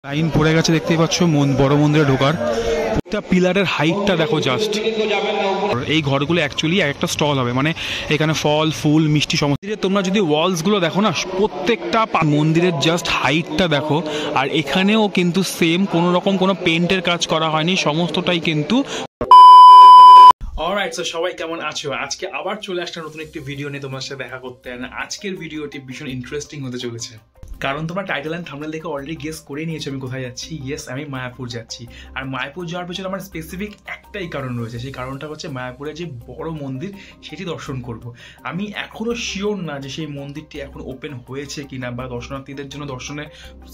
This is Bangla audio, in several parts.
লাইন পড়ে গেছে দেখতেই পাচ্ছ বড় মন্দিরে ঢোকার। প্রত্যেকটা পিলারের হাইটটা দেখো জাস্ট। এই ঘরগুলো অ্যাকচুয়ালি একটা স্টল হবে, মানে এখানে ফল ফুল মিষ্টি সমস্ত। তোমরা যদি ওয়ালসগুলো দেখো না, প্রত্যেকটা মন্দিরের জাস্ট হাইটটা দেখো। আর এখানেও কিন্তু সেম কোনো রকম কোনো পেন্টের কাজ করা হয়নি, সমস্তটাই কিন্তু। অলরাইট, সো সবাই কেমন আছো? আজকে আবার চলে আসলাম নতুন একটি ভিডিও নিয়ে তোমার সাথে দেখা করতে। আজকের ভিডিওটি ভীষণ ইন্টারেস্টিং হতে চলেছে, কারণ তোমরা টাইটেল অ্যান্ড থাম্বনেল দেখে অলরেডি গেস করে নিয়েছো আমি কোথায় যাচ্ছি। ইয়েস, আমি মায়াপুর যাচ্ছি। আর মায়াপুর যাওয়ার পেছনে আমার স্পেসিফিক একটাই কারণ রয়েছে, সেই কারণটা হচ্ছে মায়াপুরে যে বড় মন্দির সেটি দর্শন করব। আমি এখনও শিওর না যে সেই মন্দিরটি এখন ওপেন হয়েছে কিনা বা দর্শনার্থীদের জন্য দর্শনে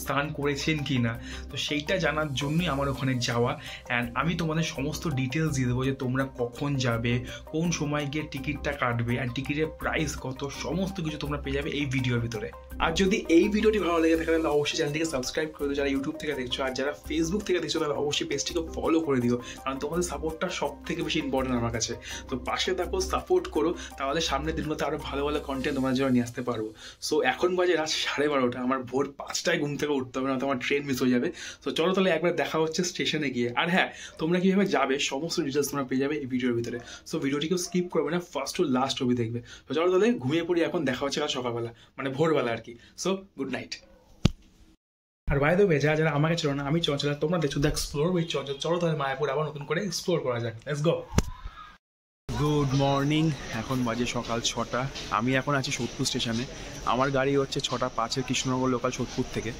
স্থান করেছেন কিনা। তো সেইটা জানার জন্যই আমার ওখানে যাওয়া। অ্যান্ড আমি তোমাদের সমস্ত ডিটেলস দিয়ে দেবো যে তোমরা কখন যাবে, কোন সময় গিয়ে টিকিটটা কাটবে, অ্যান্ড টিকিটের প্রাইস কত, সমস্ত কিছু তোমরা পেয়ে যাবে এই ভিডিওর ভিতরে। আর যদি এই ভিডিওটি ভালো লেগে থাকে তাহলে অবশ্যই চ্যানেলটিকে সাবস্ক্রাইব করে দিও যারা ইউটিউব থেকে দেখছো। আর যারা ফেসবুক থেকে দেখছো তাহলে অবশ্যই পেজটিকে ফলো করে দিও, কারণ তোমাদের সাপোর্টটা সব থেকে বেশি ইম্পর্টেন্ট আমার কাছে। তো পাশে থাকো, সাপোর্ট করো, তাহলে সামনের দিনগুলোতে আরও ভালো ভালো কন্টেন্ট তোমার জন্য নিয়ে আসতে পারবো। সো এখন বাজে রাত 12:30, আমার ভোর 5টায় ঘুম থেকে উঠতে হবে, না তো আমার ট্রেন মিস হয়ে যাবে। তো চলো তাহলে একবার দেখা হচ্ছে স্টেশনে গিয়ে। আর হ্যাঁ, তোমরা কীভাবে যাবে সমস্ত ডিটেলস তোমরা পেয়ে যাবে এই ভিডিওর ভিতরে। সো ভিডিওটিকেও স্কিপ করবে না, ফার্স্ট টু লাস্ট অবধি দেখবে। তো চলো তাহলে ঘুমিয়ে পড়ি এখন, দেখা হচ্ছে কাল সকালবেলা, মানে ভোরবেলা আর কি। So good night. আর বাই দ্য ওয়ে, যারা আমাকে ছিল না, আমি চঞ্চল, তোমরা দেখছো দ্য এক্সপ্লোর উইথ চঞ্চল। চলো তাহলে মায়াপুর আবার নতুন করে এক্সপ্লোর করা যাক। Let's go. গুড মর্নিং, এখন বাজে সকাল 6টা। আমি এখন আছি সোদপুর স্টেশনে। আমার গাড়ি হচ্ছে 6:05 কৃষ্ণনগর লোকাল সোদপুর থেকে।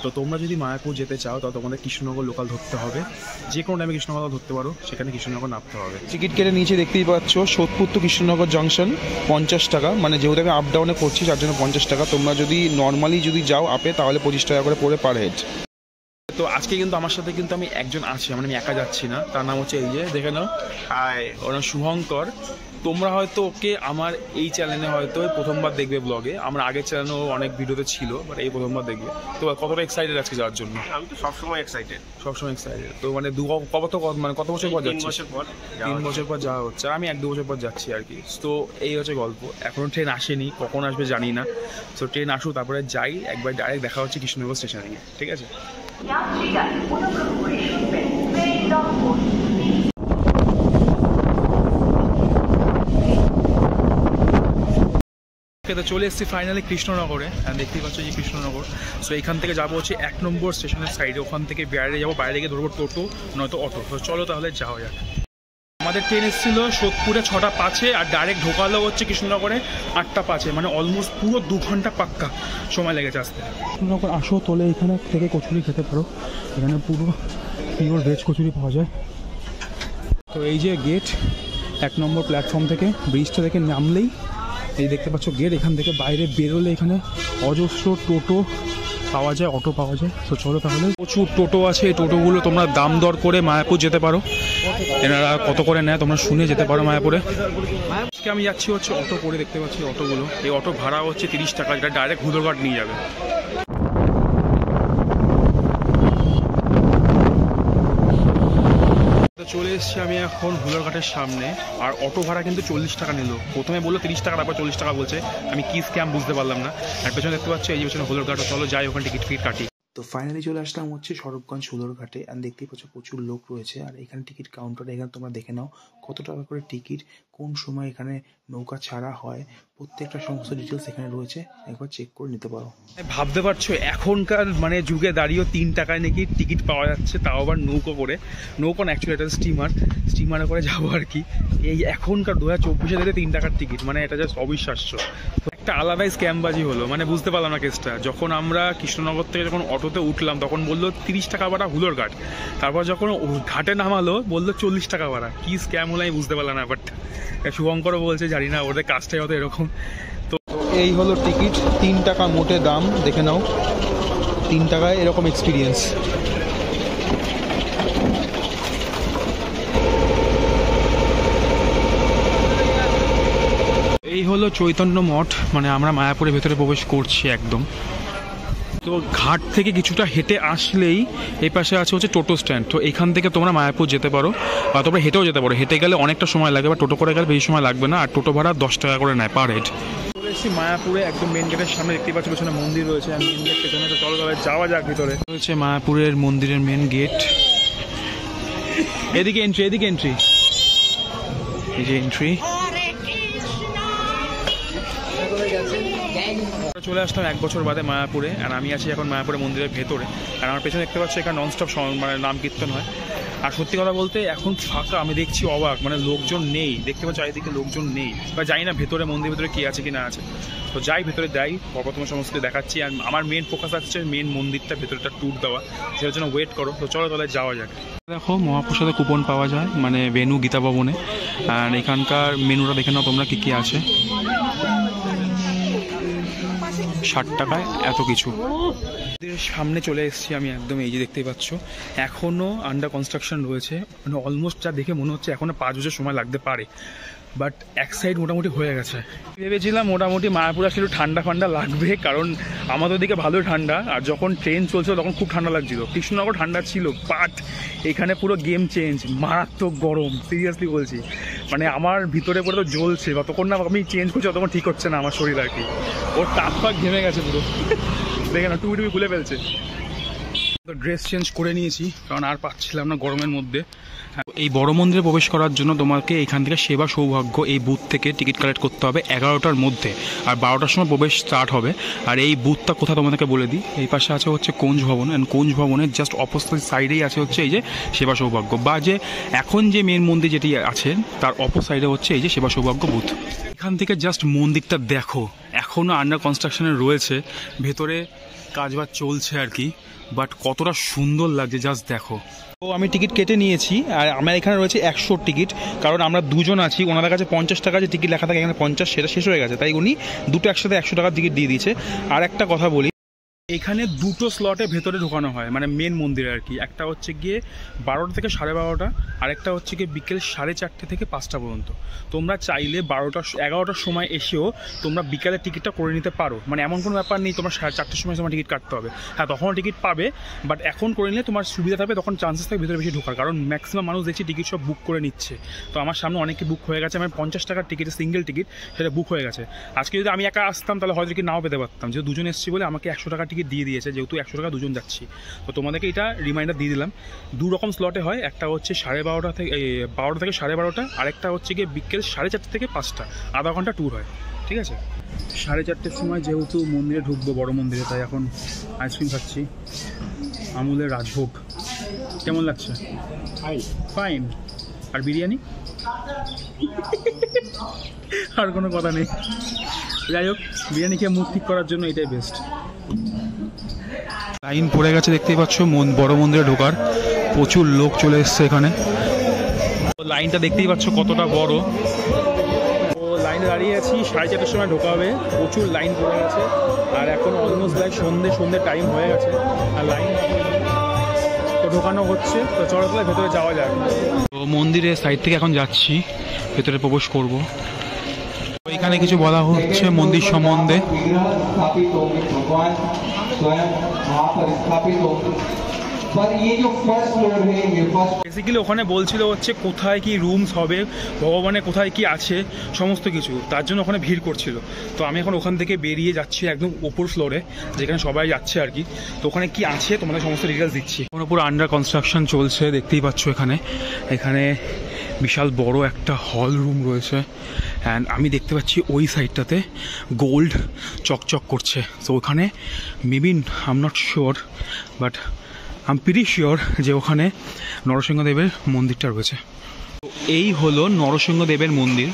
তো তোমরা যদি মায়াপুর যেতে চাও তো তোমাদের কৃষ্ণনগর লোকাল ধরতে হবে, যে কোনো টাইমে কৃষ্ণনগর ধরতে পারো, সেখানে কৃষ্ণনগর নামতে হবে। টিকিট কেটে নিচে দেখতেই পাচ্ছ সোদপুর টু কৃষ্ণনগর জাংশন 50 টাকা, মানে যেহেতু আমি আপ ডাউনে করছি যার জন্য 50 টাকা। তোমরা যদি নর্মালি যদি যাও আপে তাহলে 25 টাকা করে পড়ে পার হেড। তো আজকে কিন্তু আমার সাথে কিন্তু আমি একজন আছি, মানে আমি একা যাচ্ছি না। তার নাম হচ্ছে এই যে দেখে নাও, হাই, ওর নাম শুভঙ্কর। তোমরা হয়তো ওকে আমার এই চ্যানেলে হয়তো প্রথমবার দেখবে ব্লগে, আমার আগের চ্যানেলেও অনেক ভিডিওতে ছিল, বাট এই প্রথমবার দেখবে। তো কতটা এক্সাইটেড আজকে যাওয়ার জন্য? আমি তো সবসময় এক্সাইটেড। তো মানে কত বছর পর যাচ্ছি? 3 বছর পর যাওয়া হচ্ছে। আমি 1-2 বছর পর যাচ্ছি আর কি। তো এই হচ্ছে গল্প। এখনও ট্রেন আসেনি, কখন আসবে জানি না। তো ট্রেন আসুক, তারপরে যাই একবার, ডাইরেক্ট দেখা হচ্ছে কৃষ্ণনগর স্টেশনে গিয়ে। ঠিক আছে? তো চলে এসেছি ফাইনালি কৃষ্ণনগরে। দেখতেই পাচ্ছ যে কৃষ্ণনগর। সো এখান থেকে যাবো হচ্ছে 1 নম্বর স্টেশনের সাইডে, ওখান থেকে বাইরে যাবো, বাইরে গিয়ে ধরবো টোটো নয়তো অটো। তো চলো তাহলে যাওয়া যাক। আমাদের ট্রেন এসেছিল সোদপুরে 6:05, আর ডাইরেক্ট ঢোকালো হচ্ছে কৃষ্ণনগরে 8:05, মানে অলমোস্ট পুরো 2 ঘন্টা পাক্কা সময় লেগেছে আসতে। কৃষ্ণনগর আসো, তোলে এখানে থেকে কচুরি খেতে পারো, এখানে পুরো পিওর ভেজ কচুরি পাওয়া যায়। তো এই যে গেট, 1 নম্বর প্ল্যাটফর্ম থেকে ব্রিজটা থেকে নামলেই এই দেখতে পাচ্ছ গেট। এখান থেকে বাইরে বেরোলে এখানে অজস্র টোটো পাওয়া যায়, অটো পাওয়া যায়। তো চলো তাহলে, প্রচুর টোটো আছে। এই টোটোগুলো তোমরা দাম দর করে মায়াপুর যেতে পারো, এনারা কত করে নেয় তোমরা শুনে যেতে পারো মায়াপুরে। আজকে আমি যাচ্ছি হচ্ছে অটো করে, দেখতে পাচ্ছি অটোগুলো। এই অটো ভাড়া হচ্ছে 30 টাকা, যেটা ডাইরেক্ট হুদরঘাট নিয়ে যাবে। চলে এসেছি আমি এখন হুদরঘাটের সামনে। আর অটো ভাড়া কিন্তু 40 টাকা নিল। প্রথমে বললো 30 টাকা, তারপর 40 টাকা বলছে। আমি কি স্ক্যাম বুঝতে পারলাম না। আর পেছনে দেখতে পাচ্ছি এই যে পেছনে হুদরঘাট। চলো যাই, ওখানে টিকিট কাটি। তো ফাইনালি চলে আসলাম হচ্ছে স্বরূপগঞ্জ হুদরঘাটে। আর দেখতেই পাচ্ছ প্রচুর লোক রয়েছে। আর এখানে টিকিট কাউন্টারে এখানে তোমরা দেখে নাও কত টাকা করে টিকিট, কোন সময় এখানে নৌকা ছাড়া হয়, প্রত্যেকটা সমস্ত ডিটেলস এখানে রয়েছে, একবার চেক করে নিতে পারো। ভাবতে পারছো এখনকার মানে যুগে দাঁড়িয়েও 3 টাকায় নাকি টিকিট পাওয়া যাচ্ছে, তাও আবার নৌকো করে। নৌকো না, অ্যাকচুয়ালি এটা স্টিমারে করে যাবো আর কি। এই এখনকার 2024-এ দিলে 3 টাকার টিকিট, মানে এটা জাস্ট অবিশ্বাস্য। একটা আলাদাই স্ক্যামবাজি হলো, মানে বুঝতে পারলাম না কেসটা। যখন আমরা কৃষ্ণনগর থেকে যখন অটোতে উঠলাম তখন বললো 30 টাকা ভাড়া হুদরঘাট, তারপর যখন ঘাটে নামালো বললো 40 টাকা ভাড়া। কি স্ক্যাম হলো আমি বুঝতে পারলাম না। বাট শুভঙ্করও বলছে জানি না, ওদের কাজটাই হতো এরকম। তো এই হলো টিকিট, 3 টাকা মোটে দাম, দেখে নাও 3 টাকায় এরকম এক্সপিরিয়েন্স। এই হলো চৈতন্য মঠ, মানে আমরা মায়াপুরের ভেতরে প্রবেশ করছি একদম। তো ঘাট থেকে কিছুটা হেঁটে আসলেই এই পাশে আছে হচ্ছে টোটো স্ট্যান্ড। তো এখান থেকে তোমরা মায়াপুর যেতে পারো, বা তোমরা হেঁটেও যেতে পারো। হেঁটে গেলে অনেকটা সময় লাগে, বা টোটো করে গেলে বেশি সময় লাগবে না। আর টোটো ভাড়া 10 টাকা করে নেয় পার হেড। এসেছি মায়াপুরে, একদম মেন গেটের সামনে দেখতে পাচ্ছি পেছনে মন্দির রয়েছে, আর মেন গেট পেছনে। তো চলো তবে যাওয়া যাক ভিতরে। রয়েছে মায়াপুরের মন্দিরের মেন গেট, এদিকে এন্ট্রি, এদিকে এন্ট্রি, এই যে এন্ট্রি। চলে আসলাম 1 বছর বাদে মায়াপুরে, আর আমি আছি এখন মায়াপুরের মন্দিরের ভেতরে। আর আমার পেছনে দেখতে পাচ্ছি এখানে ননস্টপ মানে নাম কীর্তন হয়। আর সত্যি কথা বলতে এখন ফাঁকা, আমি দেখছি অবাক, মানে লোকজন নেই, দেখতে পাচ্ছি চারিদিকে লোকজন নেই, বা জানি না ভেতরে মন্দিরের ভেতরে কি আছে কি না আছে। তো যাই ভেতরে যাই, তোমার সমস্ত দেখাচ্ছি। আর আমার মেন ফোকাস আছে মেন মন্দিরটা ভেতরটা ট্যুর দেওয়া, সেটার জন্য ওয়েট করো। তো চলো তাহলে যাওয়া যাক। দেখো মহাপ্রসাদে কুপন পাওয়া যায়, মানে ভেনু গীতা ভবনে। আর এখানকার মেনুটা দেখে নাও তোমরা, কী আছে। 60 টাকায় এত কিছু। সামনে চলে এসেছি আমি একদম, এই যে দেখতেই পাচ্ছ এখনও আন্ডার কনস্ট্রাকশন রয়েছে, মানে অলমোস্ট যা দেখে মনে হচ্ছে এখনও 5 বছর সময় লাগতে পারে, বাট এক সাইড মোটামুটি হয়ে গেছে। ভেবেছিলাম মোটামুটি মায়াপুর আসলে একটু ঠান্ডা ঠান্ডা লাগবে, কারণ আমাদের দিকে ভালোই ঠান্ডা, আর যখন ট্রেন চলছিল তখন খুব ঠান্ডা লাগছিল। কৃষ্ণনগর ঠান্ডা ছিল, বাট এখানে পুরো গেম চেঞ্জ, মারাত্মক গরম, সিরিয়াসলি বলছি। মানে আমার ভিতরে পুরো তো জ্বলছে, যতক্ষণ না আমি চেঞ্জ করছি ততক্ষণ ঠিক হচ্ছে না আমার শরীর আর কি। ওর তাপ পাক ঘেমে গেছে পুরো, দেখে না টুপি খুলে ফেলছে। তো ড্রেস চেঞ্জ করে নিয়েছি, কারণ আর পাচ্ছিলাম না গরমের মধ্যে। এই বড় মন্দিরে প্রবেশ করার জন্য তোমাকে এখান থেকে সেবা সৌভাগ্য এই বুথ থেকে টিকিট কালেক্ট করতে হবে 11টার মধ্যে, আর 12টার সময় প্রবেশ স্টার্ট হবে। আর এই বুথটা কোথা তোমাদেরকে বলে দিই, এই পাশে আছে হচ্ছে কোঞ্জ ভবন, অ্যান্ড কোঞ্জ ভবনের জাস্ট অপোজিট সাইডেই আছে হচ্ছে এই যে সেবা সৌভাগ্য, বা যে এখন যে মেন মন্দির যেটি আছে তার অপোজিট সাইডে হচ্ছে এই যে সেবা সৌভাগ্য বুথ। এখান থেকে জাস্ট মন্দিরটা দেখো, এখনও আন্ডার কনস্ট্রাকশনে রয়েছে, ভেতরে কাজবাজ চলছে আর কি, বাট কতটা সুন্দর লাগছে জাস্ট দেখো। তো আমি টিকিট কেটে নিয়েছি, আর আমার এখানে রয়েছে 100 টিকিট, কারণ আমরা দুজন আছি, ওনাদের কাছে 50 টাকা যে টিকিট লেখা থাকে এখানে 50, সেটা শেষ হয়ে গেছে, তাই উনি দুটো একসাথে 100 টাকার টিকিট দিয়ে দিয়েছে। আর একটা কথা বলি, এখানে দুটো স্লটে ভেতরে ঢোকানো হয়, মানে মেন মন্দিরে আর কি। একটা হচ্ছে গিয়ে 12টা থেকে 12:30, আরেকটা হচ্ছে গিয়ে বিকেল 4:30 থেকে 5টা পর্যন্ত। তোমরা চাইলে 11টার সময় এসেও তোমরা বিকেলের টিকিটটা করে নিতে পারো, মানে এমন কোনো ব্যাপার নেই তোমার 4:30টার সময় তোমার টিকিট কাটতে হবে। হ্যাঁ, তখনও টিকিট পাবে, বাট এখন করে নিলে তোমার সুবিধা থাকবে, তখন চান্সেস থাকে ভিতরে বেশি ঢোকার, কারণ ম্যাক্সিমাম মানুষ দেখছি টিকিট সব বুক করে নিচ্ছে। তো আমার সামনে অনেকে বুক হয়ে গেছে, আমার 50 টাকার টিকিট, সিঙ্গেল টিকিট, সেটা বুক হয়ে গেছে। আজকে যদি আমি একা আসতাম তাহলে হয়তো টিকিট নাও পেতে পারতাম, যেহেতু দুজন এসেছি বলে আমাকে 100 টাকার টিকিট দিয়ে দিয়েছে, যেহেতু 100 টাকা দুজন যাচ্ছি। তো তোমাদেরকে এটা রিমাইন্ডার দিয়ে দিলাম। 2 রকম স্লটে হয়, একটা হচ্ছে 12:30 থেকে 12টা থেকে 12:30, আরেকটা হচ্ছে গিয়ে বিকেল 4:30 থেকে 5টা, আধা ঘন্টা ট্যুর হয়, ঠিক আছে। 4:30টার সময় যেহেতু মন্দিরে ঢুকবো, বড় মন্দিরে, তাই এখন আইসক্রিম খাচ্ছি, আমুলের রাজভোগ। কেমন লাগছে? ফাইন। আর বিরিয়ানি? আর কোনো কথা নেই। যাই হোক, বিরিয়ানি খেয়ে মুখ ঠিক করার জন্য এটাই বেস্ট। লাইন পড়ে গেছে দেখতেই পাচ্ছ বড় মন্দিরে ঢোকার, প্রচুর লোক চলে এসছে এখানে। লাইনটা দেখতেই পাচ্ছ কতটা বড়। ও লাইনে দাঁড়িয়ে আছি, 4:30টার সময় ঢোকা হবে, প্রচুর লাইন পড়ে গেছে, আর এখন অলমোস্ট প্রায় সন্ধ্যে টাইম হয়ে গেছে, আর লাইন তো ঢোকানো হচ্ছে। তো চলো তাহলে ভেতরে যাওয়া যাক। তো মন্দিরের সাইড থেকে এখন যাচ্ছি, ভেতরে প্রবেশ করব। এখানে কিছু বলা হচ্ছে মন্দির সম্বন্ধে। বেসিক্যালি ওখানে বলছিল হচ্ছে কোথায় কি রুমস হবে, ভগবানের কোথায় কি আছে, সমস্ত কিছু, তার জন্য ওখানে ভিড় করছিল। তো আমি এখন ওখান থেকে বেরিয়ে যাচ্ছি একদম ওপর ফ্লোরে, যেখানে সবাই যাচ্ছে আর কি। তো ওখানে কি আছে তোমাদের সমস্ত ডিটেলস দিচ্ছি। ওখানে পুরো আন্ডার কনস্ট্রাকশন চলছে, দেখতেই পাচ্ছ এখানে বিশাল বড় একটা হল রুম রয়েছে, অ্যান্ড আমি দেখতে পাচ্ছি ওই সাইডটাতে গোল্ড চকচক করছে। তো ওখানে maybe I am not sure, but I am pretty sure যে ওখানে নরসিংহদেবের মন্দিরটা রয়েছে। তো এই হলো নরসিংহদেবের মন্দির,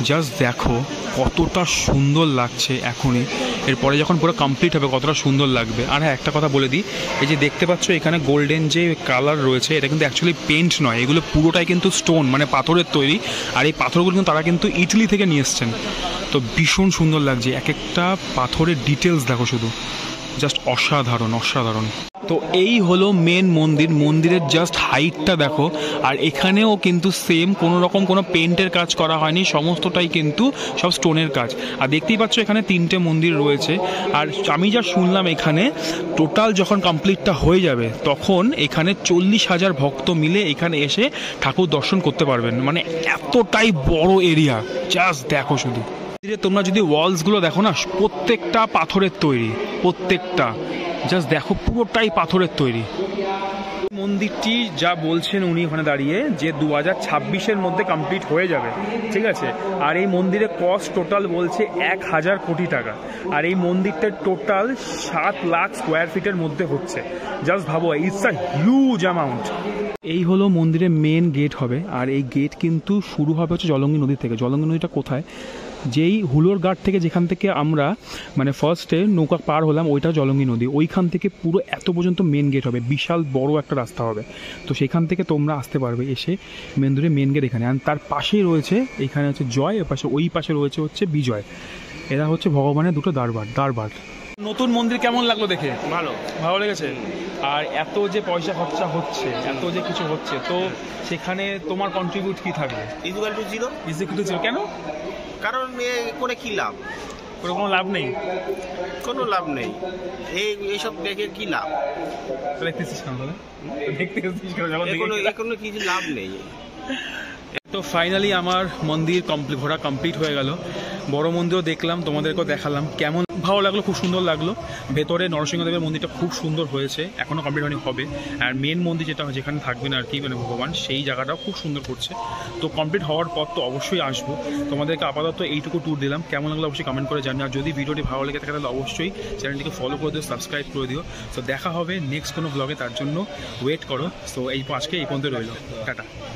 জাস্ট দেখো কতটা সুন্দর লাগছে এখনই, এরপরে যখন পুরো কমপ্লিট হবে কতটা সুন্দর লাগবে। আর হ্যাঁ, একটা কথা বলে দিই, এই যে দেখতে পাচ্ছ এখানে গোল্ডেন যে কালার রয়েছে, এটা কিন্তু অ্যাকচুয়ালি পেন্ট নয়, এগুলো পুরোটাই কিন্তু স্টোন, মানে পাথরের তৈরি। আর এই পাথরগুলো কিন্তু তারা কিন্তু ইটালি থেকে নিয়ে এসছেন। তো ভীষণ সুন্দর লাগছে, এক একটা পাথরের ডিটেলস দেখো শুধু, জাস্ট অসাধারণ অসাধারণ। তো এই হলো মেন মন্দির, মন্দিরের জাস্ট হাইটটা দেখো। আর এখানেও কিন্তু সেম কোনো রকম কোনো পেন্টের কাজ করা হয়নি, সমস্তটাই কিন্তু সব স্টোনের কাজ। আর দেখতেই পাচ্ছ এখানে 3টে মন্দির রয়েছে। আর আমি যা শুনলাম এখানে টোটাল যখন কমপ্লিটটা হয়ে যাবে তখন এখানে 40,000 ভক্ত মিলে এখানে এসে ঠাকুর দর্শন করতে পারবেন, মানে এতটাই বড় এরিয়া, জাস্ট দেখো শুধু। তোমরা যদি ওয়ালসগুলো দেখো না, প্রত্যেকটা পাথরের তৈরি, প্রত্যেকটা জাস্ট দেখো পুরোটাই পাথরের তৈরি। মন্দিরটি যা বলছেন উনি ওখানে দাঁড়িয়ে যে 2026-এর মধ্যে কমপ্লিট হয়ে যাবে, ঠিক আছে। আর এই মন্দিরের কস্ট টোটাল বলছে 1000 কোটি টাকা। আর এই মন্দিরটার টোটাল 7 লাখ স্কোয়ার ফিটের মধ্যে হচ্ছে। জাস্ট ভাবো, ইটস আ হিউজ অ্যামাউন্ট। এই হলো মন্দিরের মেন গেট হবে। আর এই গেট কিন্তু শুরু হবে হচ্ছে জলঙ্গি নদী থেকে। জলঙ্গি নদীটা কোথায়? যেই হুলোর ঘাট থেকে, যেখান থেকে আমরা মানে ফার্স্টে নৌকা পার হলাম, ওইটা জলঙ্গি নদী। ওইখান থেকে পুরো এত পর্যন্ত মেন গেট হবে, বিশাল বড় একটা রাস্তা হবে। তো সেখান থেকে তোমরা আসতে পারবে এসে মন্দিরের মেন গেট এখানে। আর তার পাশেই রয়েছে, এখানে হচ্ছে জয়, ওই পাশে রয়েছে হচ্ছে বিজয়। এরা হচ্ছে ভগবানের দুটো দরবার। নতুন মন্দির কেমন লাগলো দেখে? ভালো লেগেছে। আর এত যে পয়সা খরচা হচ্ছে, এত যে কিছু হচ্ছে, তো সেখানে তোমার কন্ট্রিবিউট কি থাকবে? =0 কেন? কারণ করে কি লাভ? কোনো লাভ নেই, কোনো লাভ নেই। এইসব দেখে কি লাভ? দেখতেছিস কেন? দেখতেছিস কেন? কোনো কিছু লাভ নেই। তো ফাইনালি আমার মন্দির ঘোরা কমপ্লিট হয়ে গেল। বড় মন্দিরও দেখলাম, তোমাদেরকেও দেখালাম। কেমন ভালো লাগলো, খুব সুন্দর লাগলো। ভেতরে নরসিংহদেবের মন্দিরটা খুব সুন্দর হয়েছে, এখনও কমপ্লিট হয়নি, হবে। আর মেন মন্দির যেটা যেখানে থাকবেন আর কি, মানে ভগবান, সেই জায়গাটাও খুব সুন্দর করছে। তো কমপ্লিট হওয়ার পর তো অবশ্যই আসবো। তোমাদেরকে আপাতত এইটুকু ট্যুর দিলাম। কেমন লাগলো অবশ্যই কমেন্ট করে জানি। আর যদি ভিডিওটি ভালো লেগে থাকে তাহলে অবশ্যই চ্যানেলটিকে ফলো করে দিও, সাবস্ক্রাইব করে দিও। তো দেখা হবে নেক্সট কোনো ব্লগে, তার জন্য ওয়েট করো। তো আজকে এই পর্যন্ত রইল, টাটা।